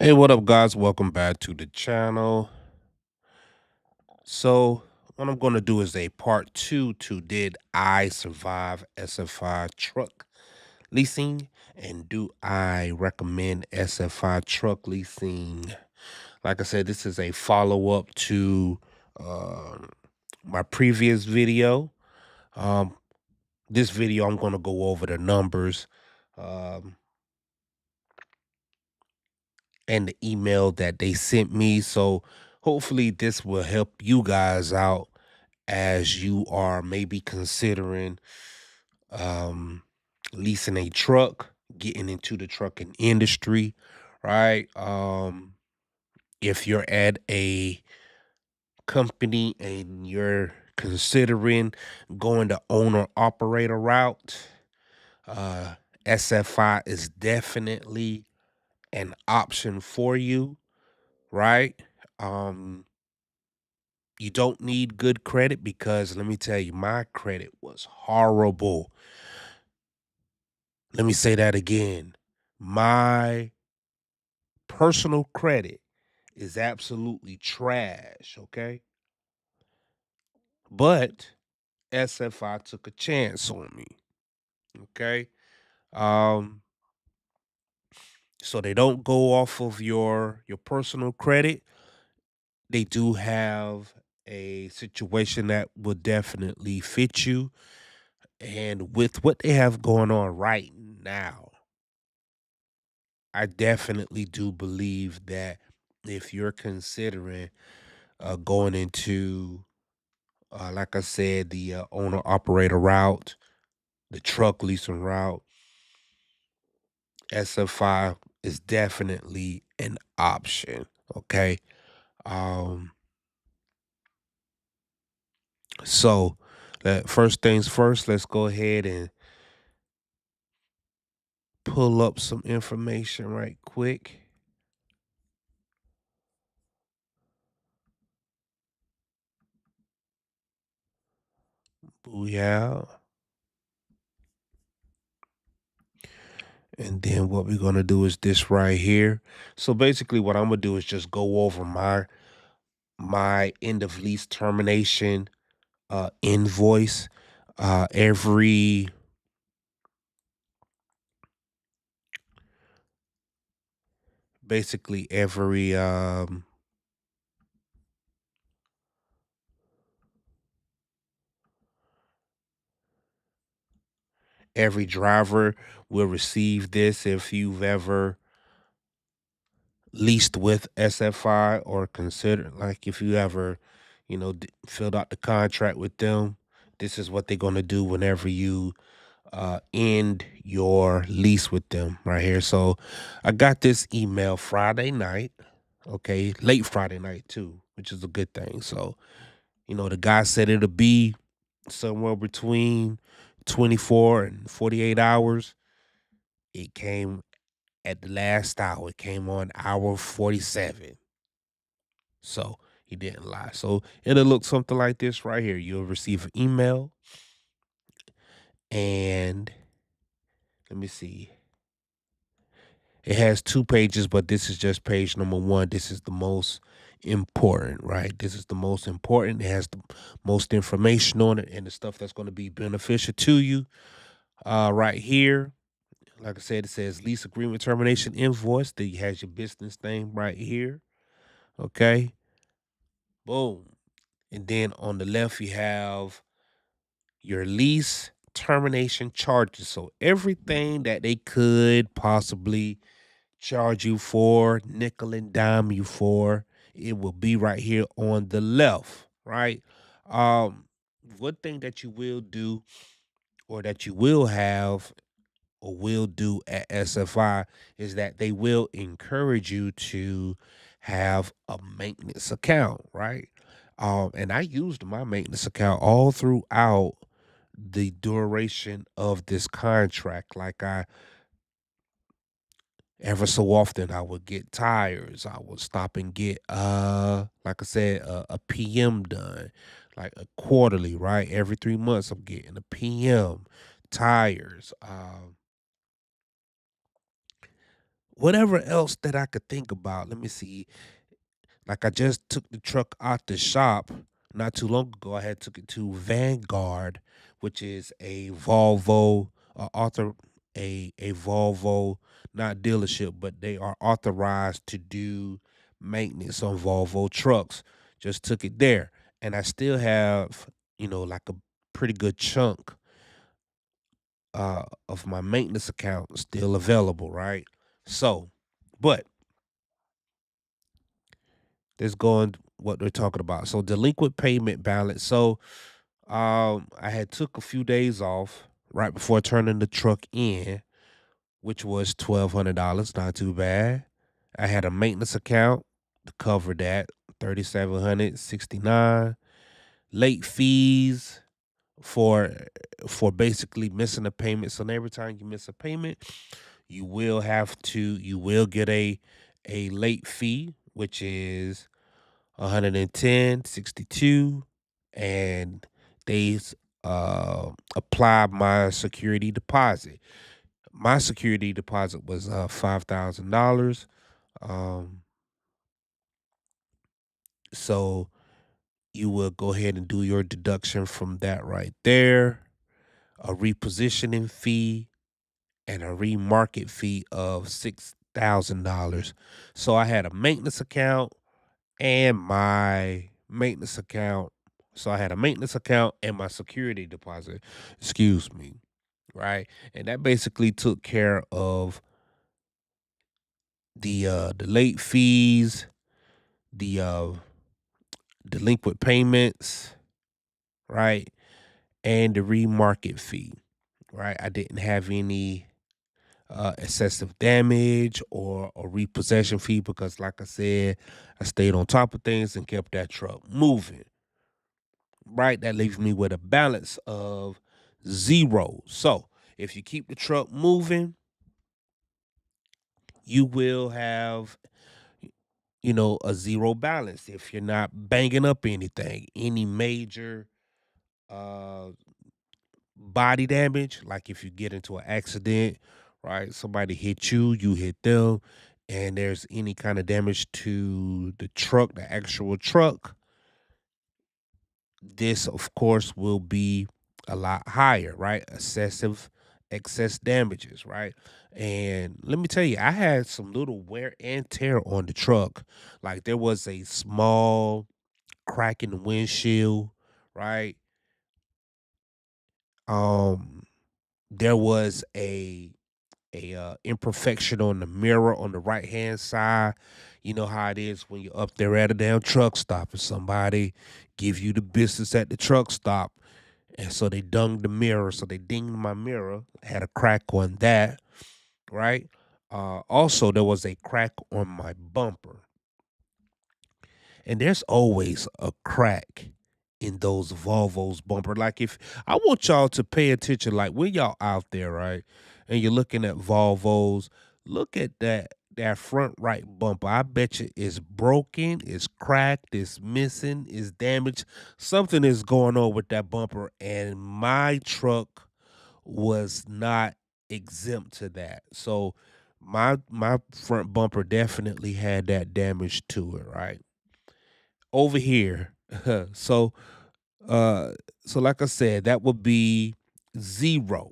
Hey, what up, guys? Welcome back to the channel. So, what I'm going to do is a part two to Did I Survive SFI Truck Leasing? And do I recommend SFI Truck Leasing? Like I said, this is a follow up to um my previous video. Um, this video, I'm going to go over the numbers. Um, and the email that they sent me. So hopefully this will help you guys out as you are maybe considering um leasing a truck, getting into the trucking industry, right? If you're at a company and you're considering going the owner operator route, SFI is definitely an option for you, right? Um You don't need good credit because let me tell you, my credit was horrible. Let me say that again. My personal credit is absolutely trash, okay? But SFI took a chance on me, okay? Um so they don't go off of your personal credit. They do have a situation that will definitely fit you, and with what they have going on right now, I definitely do believe that if you're considering going into, like I said, the owner operator route, the truck leasing route, SF5 is definitely an option. Okay. Um, so first things first, let's go ahead and pull up some information right quick. Booyah. And then what we're gonna do is this right here. So basically what I'm gonna do is just go over my end of lease termination invoice. Every basically every driver will receive this if you've ever leased with SFI or consider, like, if you ever, filled out the contract with them. This is what they're going to do whenever you end your lease with them right here. So I got this email Friday night, okay, late Friday night too, which is a good thing. So, the guy said it'll be somewhere between 24 and 48 hours. It came at the last hour. It came on hour 47. So he didn't lie. So it'll look something like this right here. You'll receive an email, and let me see. It has 2 pages, but this is just page number one. This is the most important, right? This is the most important. It has the most information on it and the stuff that's going to be beneficial to you. Right here, like I said, it says lease agreement termination invoice. Then you has your business name right here. Okay. Boom. And then on the left, you have your lease termination charges. So everything that they could possibly charge you for, nickel and dime you for, it will be right here on the left, right? Um, One thing that you will do, or that you will have, or will do at SFI, is that they will encourage you to have a maintenance account, right? And I used my maintenance account all throughout the duration of this contract. Like, ever so often I would get tires. I would stop and get like I said, a PM done, like a quarterly, right? Every 3 months I'm getting a PM, tires. whatever else that I could think about. Let me see. Like I just took the truck out the shop not too long ago. I had took it to Vanguard, which is a Volvo author a Volvo, not dealership, but they are authorized to do maintenance on Volvo trucks. Just took it there. And I still have, like a pretty good chunk of my maintenance account still available, right? So, but let's go on what they're talking about. So delinquent payment balance. So I had took a few days off right before turning the truck in, which was $1,200. Not too bad. I had a maintenance account to cover that, 3,769. Late fees for for basically missing a payment. So every time you miss a payment, you will get a late fee, which is 110.62, and they apply my security deposit. My security deposit was $5,000. Um, so you will go ahead and do your deduction from that right there. A repositioning fee and a remarket fee of $6,000. So I had a maintenance account and my maintenance account. So I had a maintenance account and my security deposit, excuse me, right? And that basically took care of the late fees, the delinquent payments, right? And the remarket fee, right? I didn't have any excessive damage or a repossession fee because, like I said, I stayed on top of things and kept that truck moving. Right, that leaves me with a balance of zero. So if you keep the truck moving, you will have a zero balance if you're not banging up anything, any major uh body damage, like if you get into an accident, right? Somebody hit you, you hit them, and there's any kind of damage to the truck, the actual truck, this of course will be a lot higher, right? Excess damages, right? And let me tell you, I had some little wear and tear on the truck. Like there was a small crack in the windshield, right? Um there was a imperfection on the mirror on the right hand side. You know how it is when you're up there at a damn truck stop and somebody give you the business at the truck stop. And so they dunged the mirror. So they dinged my mirror, had a crack on that, right? Also, there was a crack on my bumper. And there's always a crack in those Volvos bumper. Like if I want y'all to pay attention, like when y'all out there, right, and you're looking at Volvos, look at that front right bumper. I bet you it's broken, it's cracked, it's missing, it's damaged. Something is going on with that bumper, and my truck was not exempt to that. So my front bumper definitely had that damage to it, right? Over here. so uh so like I said, that would be zero.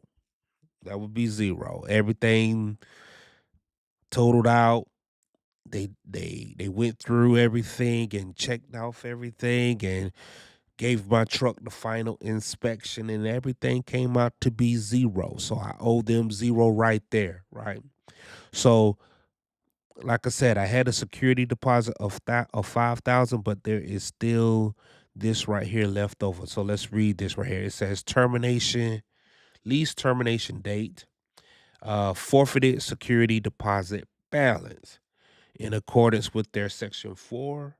That would be zero. Everything totaled out. They went through everything and checked off everything and gave my truck the final inspection and everything came out to be zero. So I owe them zero right there, right? So like I said, I had a security deposit of 5,000, but there is still this right here left over. So let's read this right here. It says lease termination date, forfeited security deposit balance in accordance with their section 4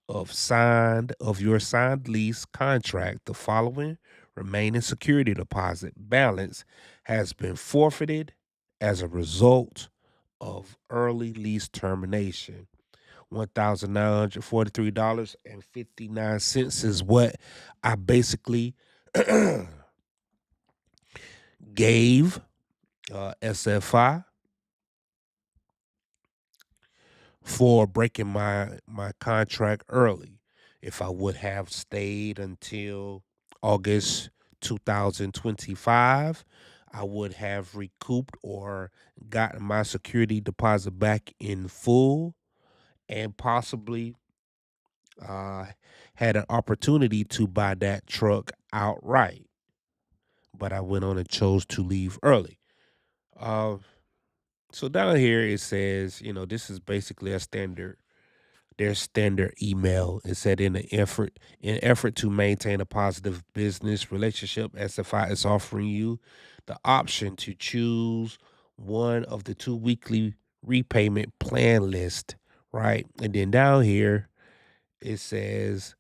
of your signed lease contract. The following remaining security deposit balance has been forfeited as a result of early lease termination. $1,943.59 is what I basically gave SFI for breaking my contract early. If I would have stayed until August 2025, I would have recouped or gotten my security deposit back in full and possibly uh, had an opportunity to buy that truck outright. But I went on and chose to leave early. Uh, so down here it says, this is basically a standard their standard email. It said in effort to maintain a positive business relationship, SFI is offering you the option to choose one of the two weekly repayment plan list, right? And then down here it says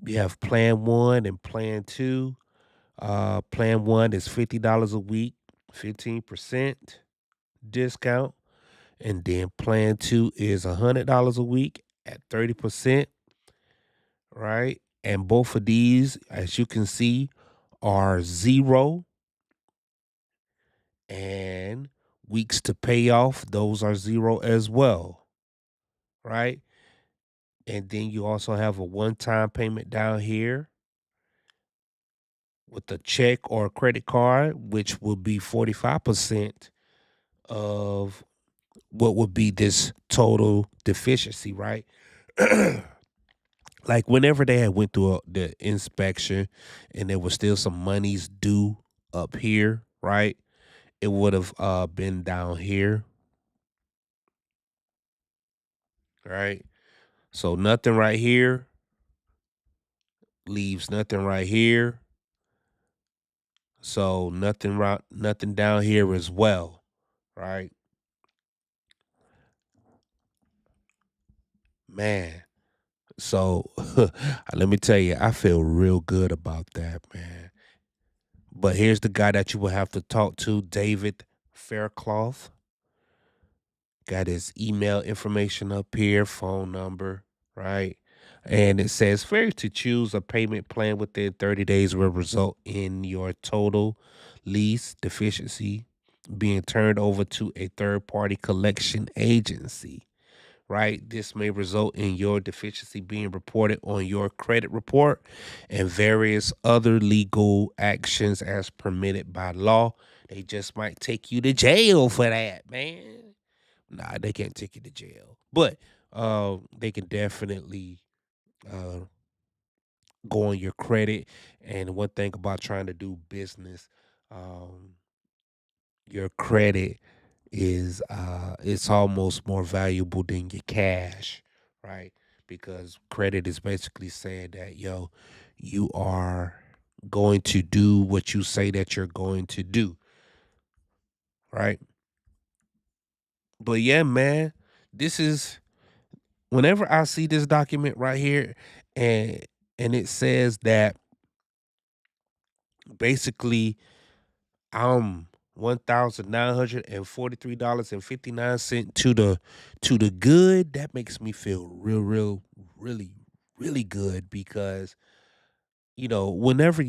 you have plan one and plan two. Plan one is $50 a week, 15% discount. And then plan two is $100 a week at 30%, right? And both of these, as you can see, are zero, and weeks to pay off, those are zero as well, right? And then you also have a one-time payment down here with a check or a credit card, which will be 45% of what would be this total deficiency, right? Like whenever they had went through the inspection and there was still some monies due up here, right? It would have been down here, right? So nothing right here leaves nothing right here. So nothing down here as well, right? Man. So let me tell you, I feel real good about that, man. But here's the guy that you will have to talk to, David Faircloth. Got his email information up here, phone number, right? And it says failure to choose a payment plan within 30 days will result in your total lease deficiency being turned over to a third party collection agency, right? This may result in your deficiency being reported on your credit report and various other legal actions as permitted by law. They just might take you to jail for that, man. Nah, they can't take you to jail, but they can definitely uh, go on your credit. And one thing about trying to do business, um, your credit is it's almost more valuable than your cash, right? Because credit is basically saying that you are going to do what you say that you're going to do, right? But yeah, man, this is whenever I see this document right here, and it says that basically I'm $1,943.59 to the good, that makes me feel really, really good because whenever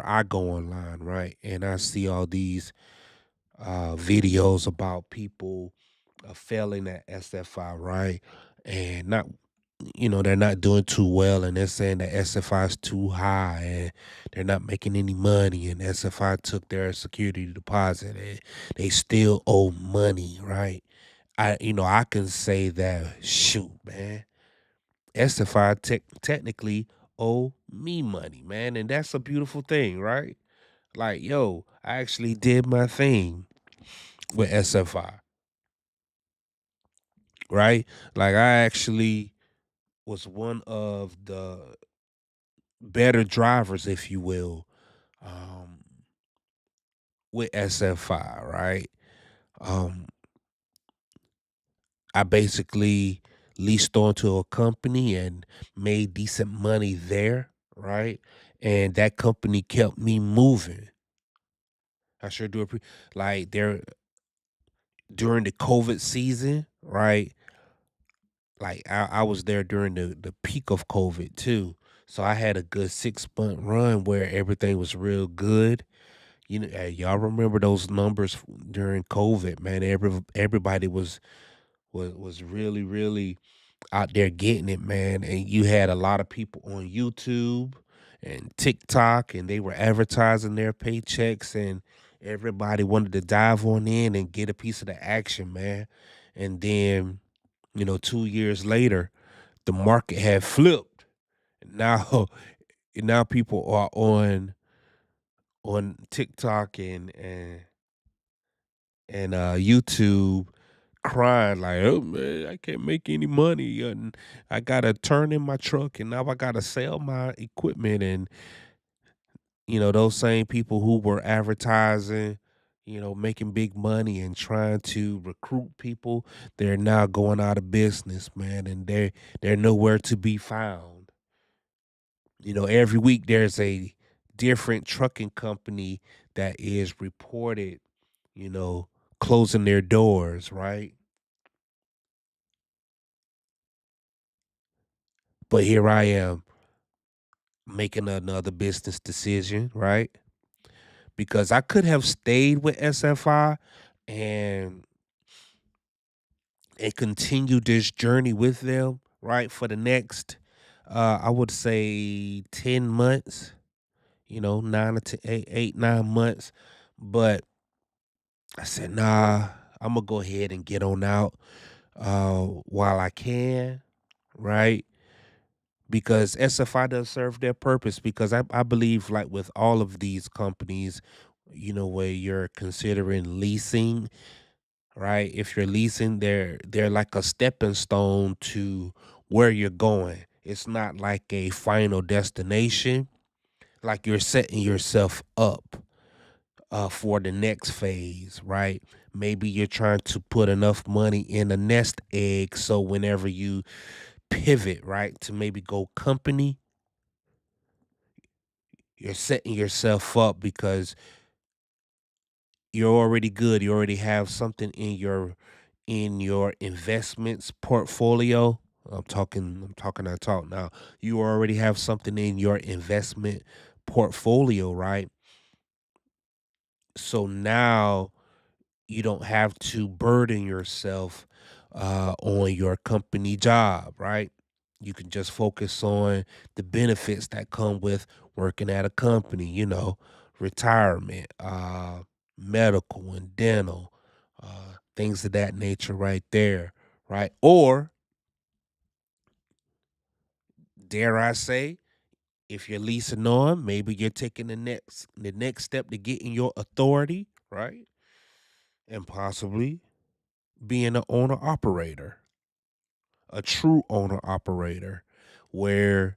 I go online, right, and I see all these videos about people failing at SFI, right, and not they're not doing too well, and they're saying that SFI is too high and they're not making any money, and SFI took their security deposit and they still owe money, right? I can say that, shoot, man, SFI technically owe me money, man, and that's a beautiful thing, right? Like, yo, I actually did my thing with SFI, right? Like, I actually was one of the better drivers, if you will, um, with SFI, right? Um, I basically leased onto a company and made decent money there, right? And that company kept me moving. I sure do like there during the COVID season, right? Like I was there during the peak of COVID too. So I had a good 6 month run where everything was real good. Y'all remember those numbers during COVID, man? Everybody was was really really out there getting it, man. And you had a lot of people on YouTube and TikTok, and they were advertising their paychecks, and everybody wanted to dive on in and get a piece of the action, man. And then, 2 years later, the market had flipped. Now, now people are on TikTok and YouTube crying like, "Oh man, I can't make any money, and I gotta turn in my truck, and now I gotta sell my equipment." And those same people who were advertising, making big money and trying to recruit people, they're now going out of business, man, and they're nowhere to be found. Every week there's a different trucking company that is reported, you know, closing their doors, right? But here I am making another business decision, right? Because I could have stayed with SFI and continued this journey with them, right, for the next I would say 10 months, 9 to 8, 9 months. But I said, nah, I'm gonna go ahead and get on out while I can, right? Because SFI does serve their purpose. Because I believe, like with all of these companies, where you're considering leasing, right? If you're leasing, they're like a stepping stone to where you're going. It's not like a final destination. Like you're setting yourself up for the next phase, right? Maybe you're trying to put enough money in a nest egg so whenever you pivot, right, to maybe go company, you're setting yourself up because you're already good. You already have something in your investments portfolio. I'm talking I talk now. You already have something in your investment portfolio, right? So now you don't have to burden yourself on your company job, right? You can just focus on the benefits that come with working at a company, retirement, medical and dental, things of that nature right there, right? Or, dare I say, if you're leasing on, maybe you're taking the next step to getting your authority, right? And possibly being an owner operator, a true owner operator, where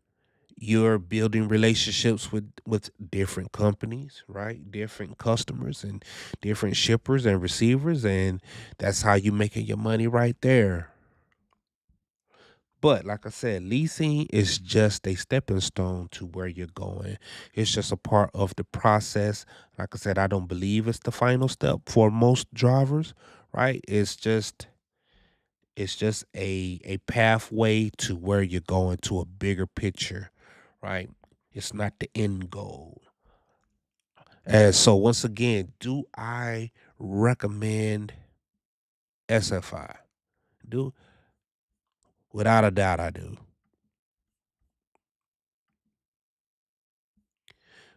you're building relationships with different companies, right? Different customers and different shippers and receivers, and that's how you making your money right there. But like I said, leasing is just a stepping stone to where you're going. It's just a part of the process. Like I said, I don't believe it's the final step for most drivers, right? It's just a pathway to where you're going, to a bigger picture, right? It's not the end goal. And so once again, do I recommend SFI? Do Without a doubt I do.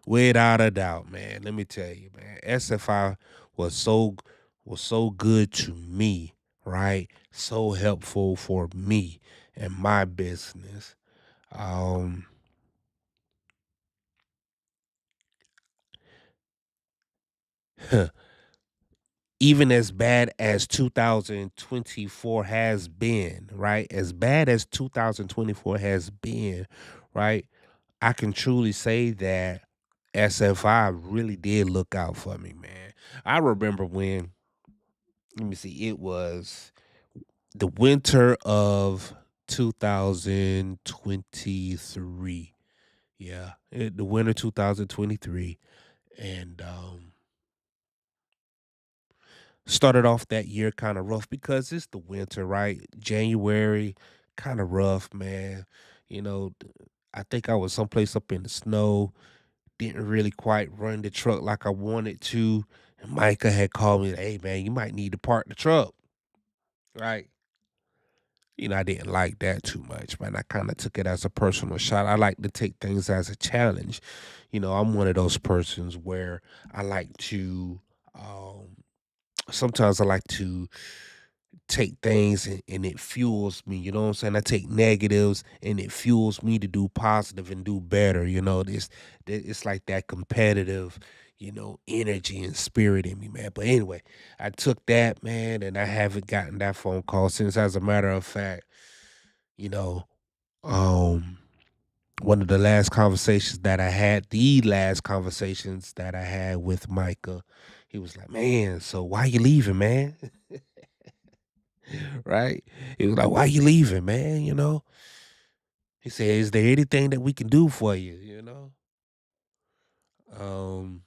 Without a doubt, man. Let me tell you, man. SFI was so good to me, right? So helpful for me and my business. Um Even as bad as 2024 has been, right? As bad as 2024 has been, right? I can truly say that SFI really did look out for me, man. I remember when, let me see, it was the winter of 2023. Yeah, the winter 2023. And started off that year kind of rough because it's the winter, right? January, kind of rough, man. I think I was someplace up in the snow, didn't really quite run the truck like I wanted to. And Micah had called me, hey, man, you might need to park the truck, right? I didn't like that too much, man. I kind of took it as a personal shot. I like to take things as a challenge. I'm one of those persons where I like to, um, sometimes I like to take things and it fuels me. You know what I'm saying? I take negatives and it fuels me to do positive and do better. It's like that competitive, energy and spirit in me, man. But anyway, I took that, man, and I haven't gotten that phone call since. As a matter of fact, you know, um, one of the last conversations that I had with Micah, he was like, "Man, so why you leaving, man?" Right? He was like, "Why you leaving, man?" He said, "Is there anything that we can do for you?" Um,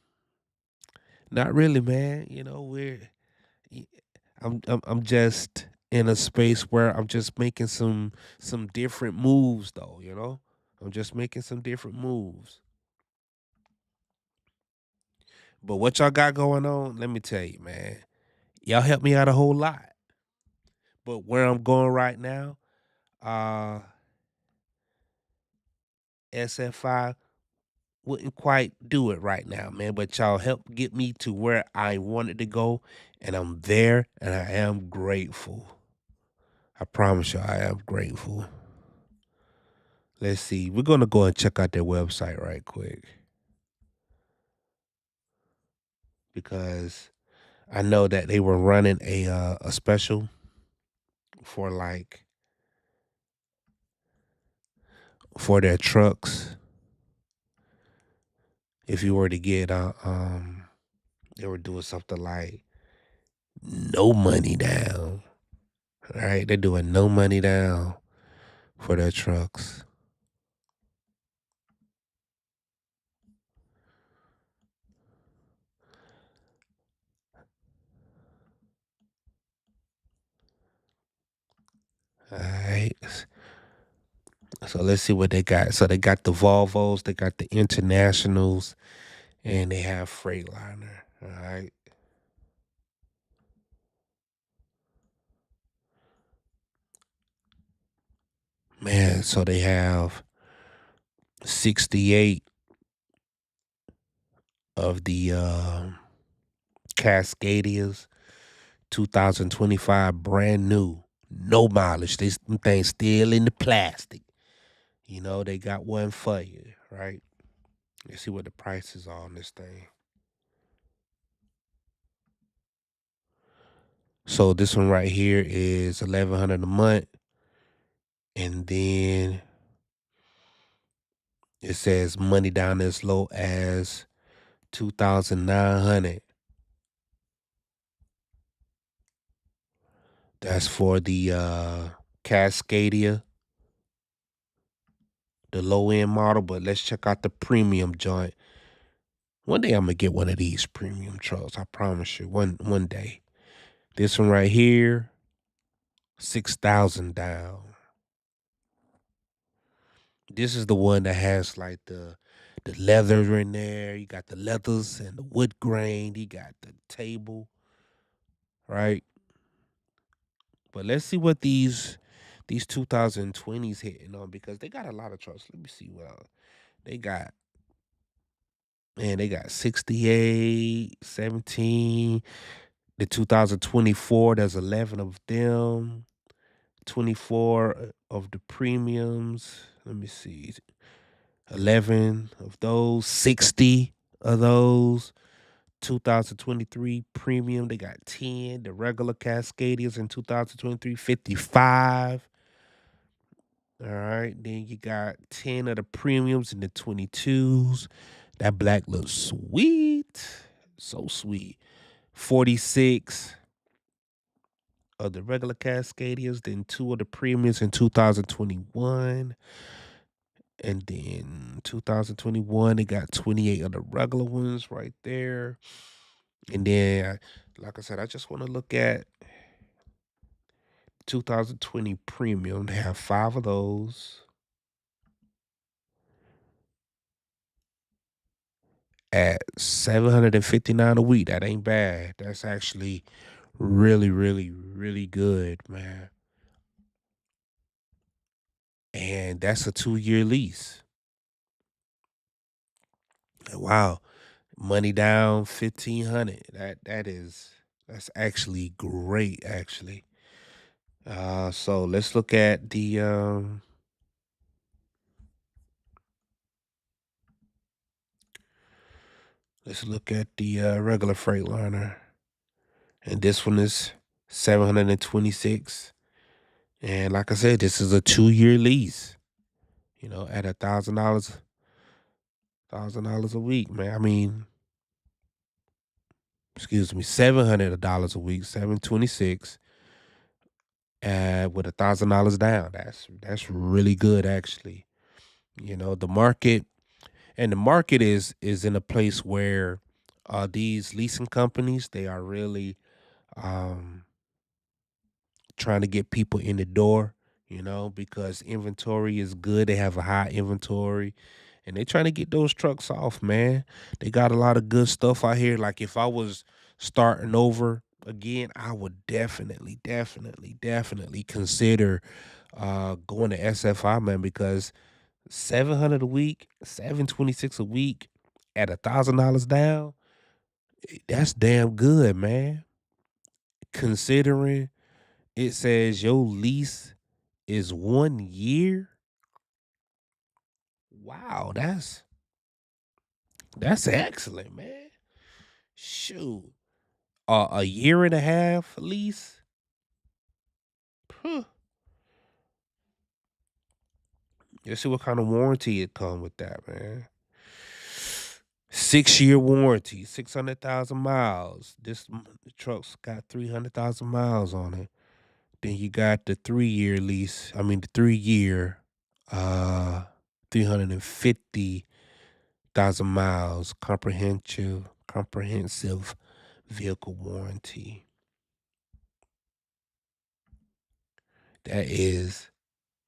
Not really, man. y- I'm just in a space where I'm just making some different moves, though. I'm just making some different moves. But what y'all got going on? Let me tell you, man. Y'all helped me out a whole lot. But where I'm going right now, uh, SF5 wouldn't quite do it right now, man. But y'all helped get me to where I wanted to go, and I'm there, and I am grateful. I promise you, I am grateful. Let's see. We're gonna go and check out their website right quick because I know that they were running a special for for their trucks. If you were to get they were doing something like no money down. All right, they're doing no money down for their trucks. All right. So let's see what they got. So they got the Volvos, they got the Internationals, and they have Freightliner. All right. Man, so they have 68 of the Cascadias 2025 brand new. No mileage. This thing still in the plastic. They got one for you, right? Let's see what the prices are on this thing. So this one right here is 1,100 a month, and then it says money down as low as 2,900. That's for the Cascadia, the low end model. But let's check out the premium joint. One day I'm gonna get one of these premium trucks. I promise you. One day. This one right here, 6,000 down. This is the one that has like the leather in there. You got the leathers and the wood grain. You got the table, right? But let's see what these 2020s hitting on because they got a lot of trucks. Let me see what they got. Man, they got 68, 17. The 2024, there's 11 of them. 24 of the premiums. Let me see. 11 of those, 60 of those. 2023 premium, they got 10. The regular Cascadias in 2023, 55. All right. Then you got 10 of the premiums in the 22s. That black looks sweet. So sweet. 46 of the regular Cascadias, then two of the premiums in 2021. And then 2021, they got 28 of the regular ones right there. And then, like I said, I just want to look at 2020 premium. They have five of those at 759 a week. That ain't bad. That's actually really, really, really good, man. and that's a 2-year lease. Wow, money down 1,500. That's actually great. Actually, so let's look at the regular Freightliner, and this one is 726. And like I said, this is a 2-year lease. At $1,000 a week, man. I mean, excuse me, $700 a week, 726, with $1,000 down. That's really good, actually. The market and the market is in a place where these leasing companies, they are really um trying to get people in the door, because inventory is good. They have a high inventory and they're trying to get those trucks off, man. They got a lot of good stuff out here. Like if I was starting over again, I would definitely, definitely, definitely consider going to SFI, man, because 700 a week, 726 a week at $1,000 down, that's damn good, man. Considering it says your lease is 1 year. Wow, that's excellent, man. Shoot. A year and a half lease. Huh. Let's see what kind of warranty it come with that, man. 6-year warranty, 600,000 miles. The truck's got 300,000 miles on it. Then you got the 3-year lease. I mean the 3-year, uh, 350,000 miles comprehensive vehicle warranty. That is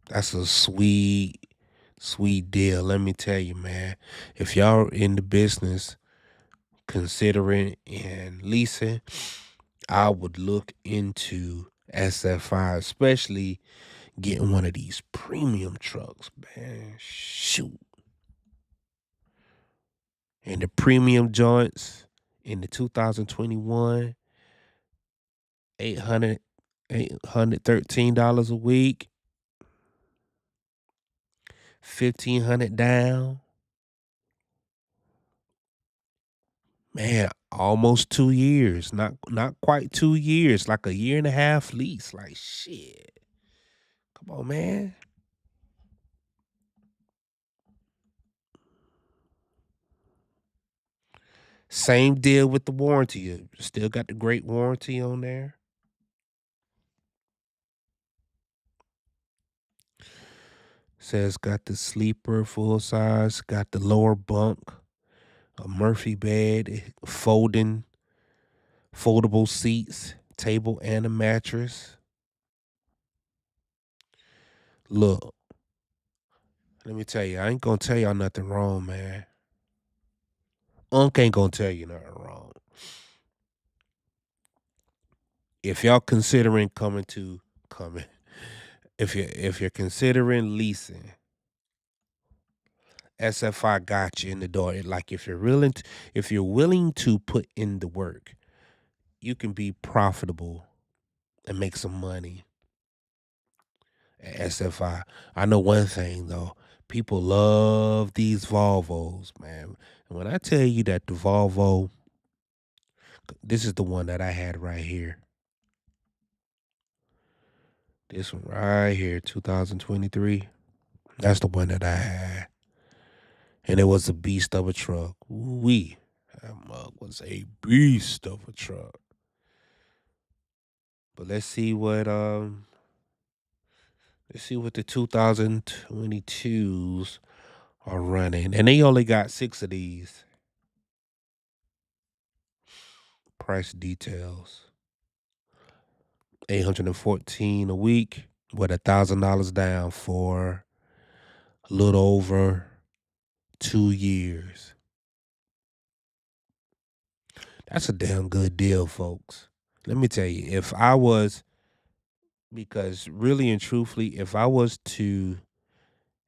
that's a sweet, sweet deal. Let me tell you, man. If y'all in the business considering and leasing, I would look into SFI, especially getting one of these premium trucks, man. Shoot. And the premium joints in the 2021, 800 $813 a week, 1,500 down. Man, almost 2 years. Not quite 2 years, like a year and a half lease. Like shit. Come on, man. Same deal with the warranty. You still got the great warranty on there. Says got the sleeper full size, got the lower bunk, a Murphy bed, foldable seats, table and a mattress. Look, let me tell you, I ain't gonna tell y'all nothing wrong, man. Unc ain't gonna tell you nothing wrong. If y'all considering coming, if you're considering leasing, SFI got you in the door. Like if you're willing to put in the work, you can be profitable and make some money at SFI. I know one thing though. People love these Volvos, man. And when I tell you that the Volvo, this is the one that I had right here. This one right here, 2023. That's the one that I had. And it was a beast of a truck. Wee. That mug was a beast of a truck. But let's see what the 2022s are running. And they only got 6 of these. Price details. 814 a week with $1,000 down for a little over 2 years. That's a damn good deal, folks. Let me tell you, because really and truthfully, if I was to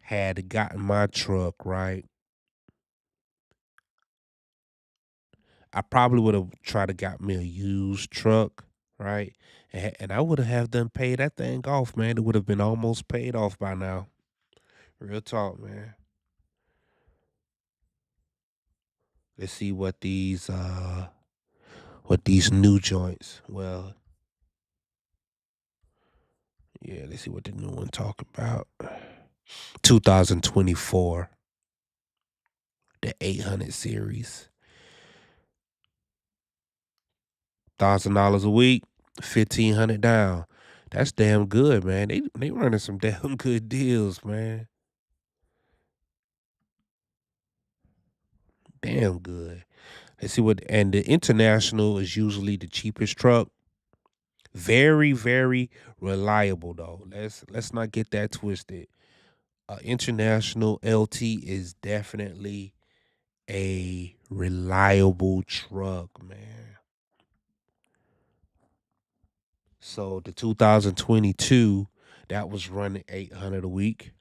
had gotten my truck, right, I probably would have tried to got me a used truck, right? And I would have them pay that thing off, man. It would have been almost paid off by now. Real talk, man. Let's see what these new joints. Well, yeah, let's see what the new one talk about. 2024, the 800 series. $1,000 a week, 1,500 down. That's damn good, man. They running some damn good deals, man. Damn good. Let's see what and the international is usually the cheapest truck. Very, very reliable though. Let's not get that twisted. International LT is definitely a reliable truck, man. So the 2022 that was running 800 a week,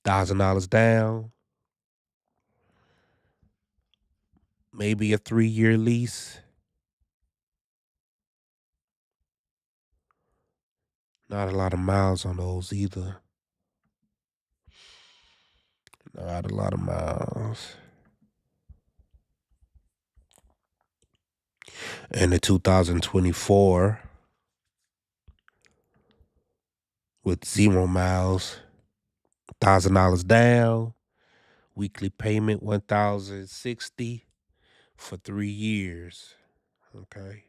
$1,000 down, maybe a 3-year lease. Not a lot of miles on those either. Not a lot of miles. And the 2024 with 0 miles, $1,000 down, weekly payment 1,060 for 3 years. Okay,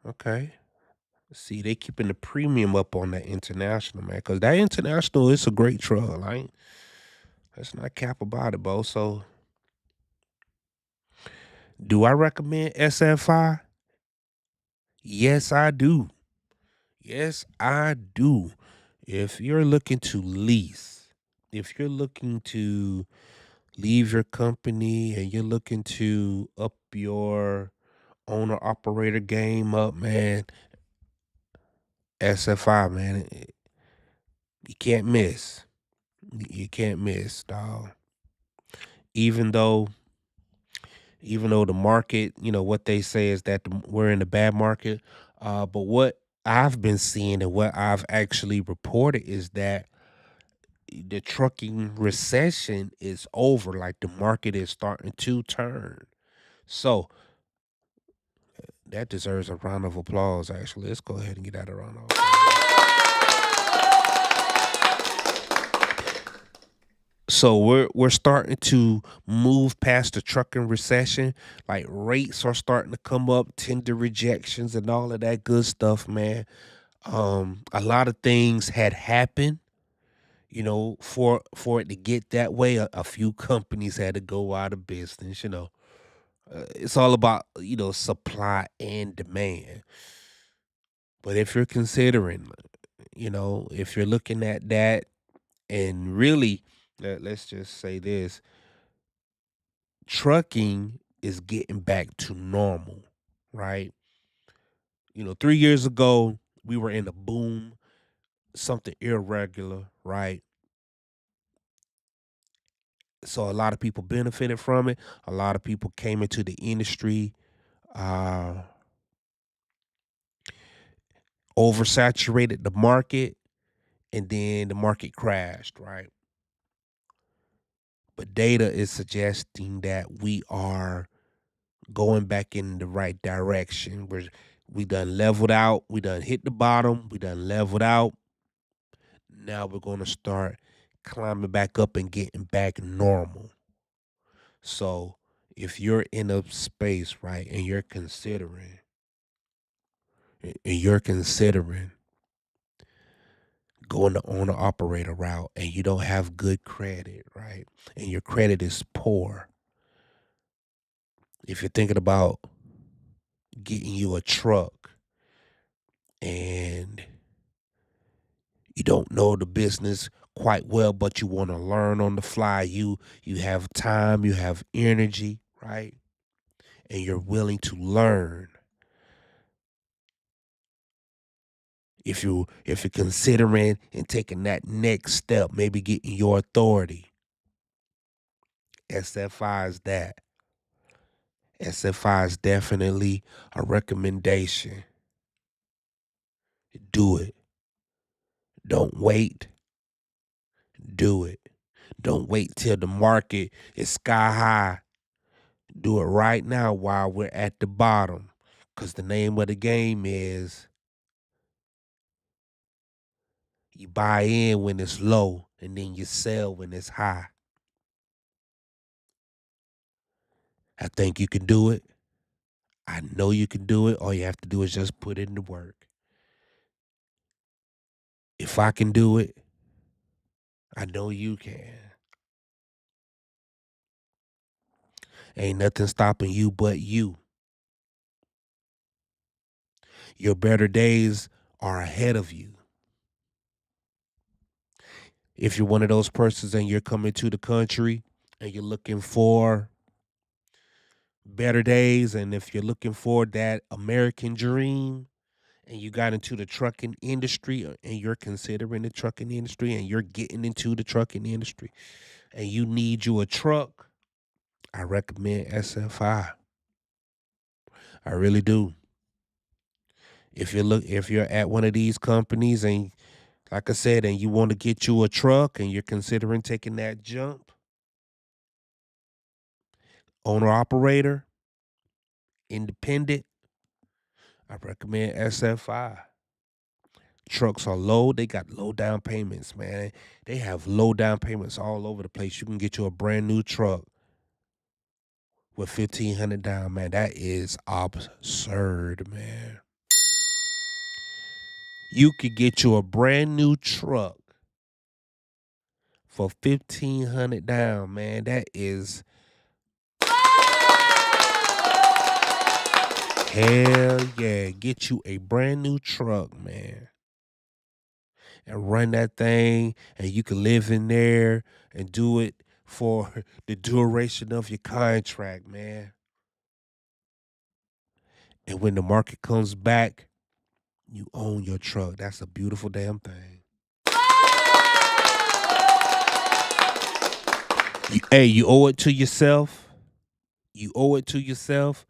okay. See, they keeping the premium up on that international, man, because that international is a great truck. Like, let's not cap about it, bro. So, do I recommend SFI? Yes, I do. Yes, I do. If you're looking to lease, if you're looking to leave your company and you're looking to up your owner operator game up, man, SFI, man, you can't miss. You can't miss, dog. Even though, even though the market, what they say is that we're in a bad market, but what I've been seeing and what I've actually reported is that the trucking recession is over. Like the market is starting to turn. So that deserves a round of applause. Actually, let's go ahead and get that a round of applause. So we're starting to move past the trucking recession. Like rates are starting to come up, tender rejections and all of that good stuff, man. A lot of things had happened, for it to get that way. A few companies had to go out of business. It's all about supply and demand. But if you're considering, if you're looking at that and really, let's just say this, trucking is getting back to normal, right? 3 years ago, we were in a boom, something irregular, right? So a lot of people benefited from it. A lot of people came into the industry, uh, oversaturated the market, and then the market crashed, right? But data is suggesting that we are going back in the right direction. We done leveled out. We done hit the bottom. We done leveled out. Now we're gonna start climbing back up and getting back normal. So if you're in a space, right, and you're considering going the owner operator route and you don't have good credit, right? And your credit is poor. If you're thinking about getting you a truck and you don't know the business quite well, but you want to learn on the fly, you have time, you have energy, right? And you're willing to learn. If you're considering and taking that next step, maybe getting your authority, SFI is that. SFI is definitely a recommendation. Do it. Don't wait. Do it. Don't wait till the market is sky high. Do it right now while we're at the bottom. Because the name of the game is you buy in when it's low and then you sell when it's high. I think you can do it. I know you can do it. All you have to do is just put in the work. If I can do it, I know you can. Ain't nothing stopping you but you. Your better days are ahead of you. If you're one of those persons and you're coming to the country and you're looking for better days, and if you're looking for that American dream and you got into the trucking industry and you're considering the trucking industry and you're getting into the trucking industry and you need you a truck, I recommend SFI. I really do. If you're at one of these companies and like I said, and you want to get you a truck and you're considering taking that jump, owner operator, independent, I recommend SFI. Trucks are low. They got low down payments, man. They have low down payments all over the place. You can get you a brand new truck with 1,500 down, man. That is absurd, man. You could get you a brand new truck for 1,500 down, man. That is hell yeah. Get you a brand new truck, man. And run that thing, and you can live in there and do it for the duration of your contract, man. And when the market comes back, you own your truck. That's a beautiful damn thing. You owe it to yourself. You owe it to yourself.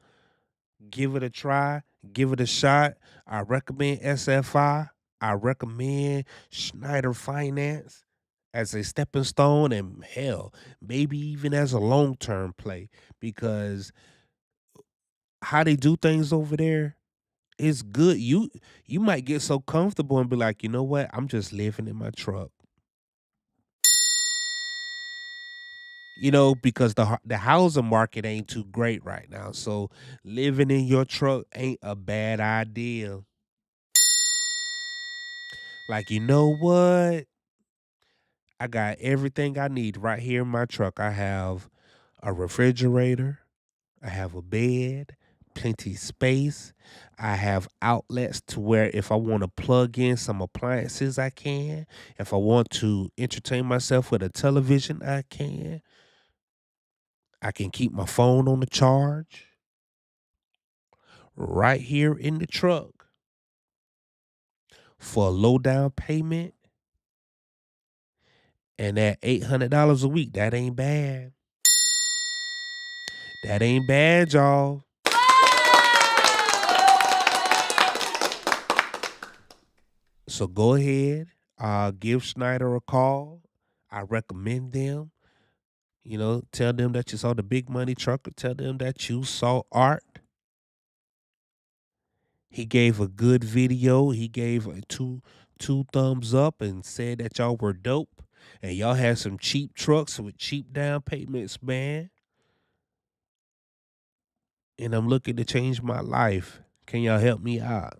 Give it a try. Give it a shot. I recommend SFI. I recommend Schneider Finance as a stepping stone and hell, maybe even as a long term play because how they do things over there is good. You might get so comfortable and be like, you know what? I'm just living in my truck. Because the housing market ain't too great right now. So living in your truck ain't a bad idea. Like, you know what? I got everything I need right here in my truck. I have a refrigerator, I have a bed, plenty space. I have outlets to where if I want to plug in some appliances, I can. If I want to entertain myself with a television, I can. I can keep my phone on the charge right here in the truck for a low down payment and at $800 a week. That ain't bad. That ain't bad, y'all. So go ahead, give Schneider a call. I recommend them. Tell them that you saw the big money trucker. Tell them that you saw Art. He gave a good video. He gave a two thumbs up and said that y'all were dope. And y'all had some cheap trucks with cheap down payments, man. And I'm looking to change my life. Can y'all help me out?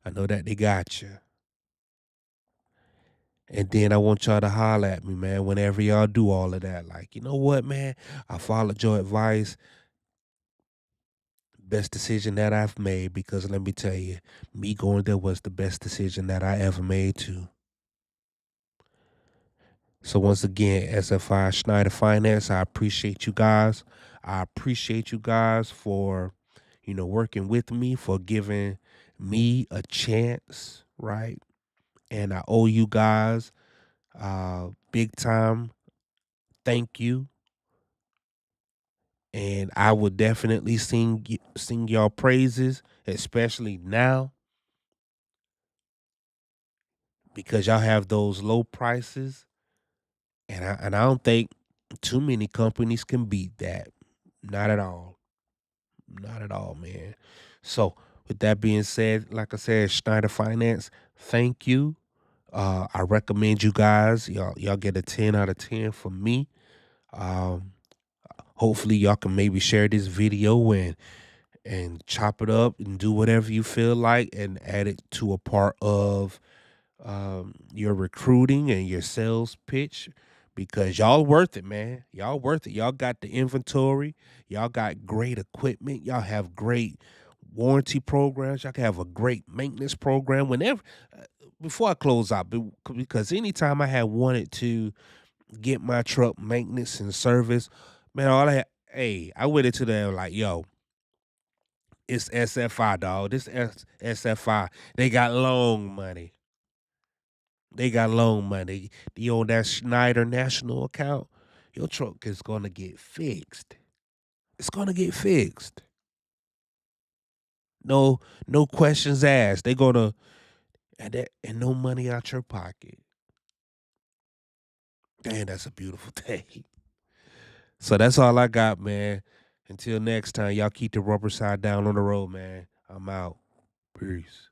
I know that they got you. And then I want y'all to holler at me, man, whenever y'all do all of that. Like, you know what, man? I followed your advice. Best decision that I've made because let me tell you, me going there was the best decision that I ever made too. So once again, SFI Schneider Finance, I appreciate you guys. I appreciate you guys for, working with me, for giving me a chance, right? And I owe you guys big time thank you. And I would definitely sing y'all praises, especially now because y'all have those low prices, and I don't think too many companies can beat that. Not at all. Not at all, man. So with that being said, like I said, Schneider Finance, thank you. I recommend you guys. Y'all get a 10 out of 10 from me. Um, hopefully y'all can maybe share this video and chop it up and do whatever you feel like and add it to a part of your recruiting and your sales pitch because y'all worth it, man. Y'all worth it. Y'all got the inventory. Y'all got great equipment. Y'all have great warranty programs. Y'all can have a great maintenance program. Whenever, before I close out, because anytime I had wanted to get my truck maintenance and service, man, hey, I went into there like, yo, it's SFI, dog. SFI. They got loan money. They got loan money. You on that Schneider National account, your truck is gonna get fixed. It's gonna get fixed. No, no questions asked. They gonna and no money out your pocket. Damn, that's a beautiful thing. So that's all I got, man. Until next time, y'all keep the rubber side down on the road, man. I'm out. Peace.